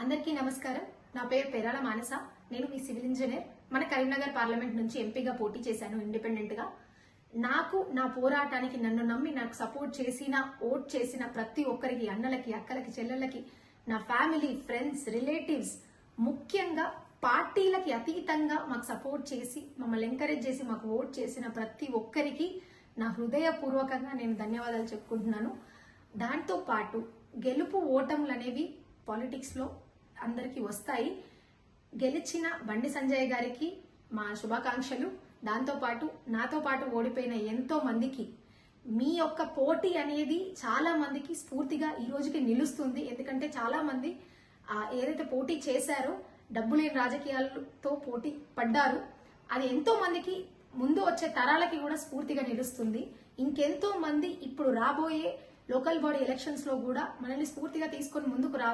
అందరికీ నమస్కారం. నా పేరు పేరాల మానస. నేను మీ సివిల్ ఇంజనీర్. మన కరీంనగర్ పార్లమెంట్ నుంచి ఎంపీగా పోటీ చేశాను ఇండిపెండెంట్ గా. నాకు నా పోరాటానికి నన్ను నమ్మి నాకు సపోర్ట్ చేసిన ఓట్ చేసిన ప్రతి ఒక్కరికి, అన్నలకి, అక్కలకి, చెల్లెళ్ళకి, నా ఫ్యామిలీ, ఫ్రెండ్స్, రిలేటివ్స్, ముఖ్యంగా పార్టీలకి అతీతంగా మాకు సపోర్ట్ చేసి మమ్మల్ని ఎంకరేజ్ చేసి మాకు ఓట్ చేసిన ప్రతి ఒక్కరికి నా హృదయపూర్వకంగా నేను ధన్యవాదాలు చెప్పుకుంటున్నాను. దాంతో పాటు గెలుపు ఓటములు అనేవి పాలిటిక్స్ లో అందరికీ వస్తాయి. గెలిచిన బండి సంజయ్ గారికి మా శుభాకాంక్షలు. దాంతో పాటు నాతో పాటు ఓడిపోయిన ఎంతో మందికి మీ యొక్క పోటీ అనేది చాలా మందికి స్ఫూర్తిగా ఈ రోజుకి నిలుస్తుంది. ఎందుకంటే చాలా మంది ఏదైతే పోటీ చేశారో డబ్బు లేని రాజకీయాలతో పోటీ పడ్డారు. అది ఎంతో మందికి ముందు వచ్చే తరాలకి కూడా స్ఫూర్తిగా నిలుస్తుంది. ఇంకెంతో మంది ఇప్పుడు రాబోయే లోకల్ బాడీ ఎలక్షన్స్ లో కూడా మనల్ని స్ఫూర్తిగా తీసుకొని ముందుకు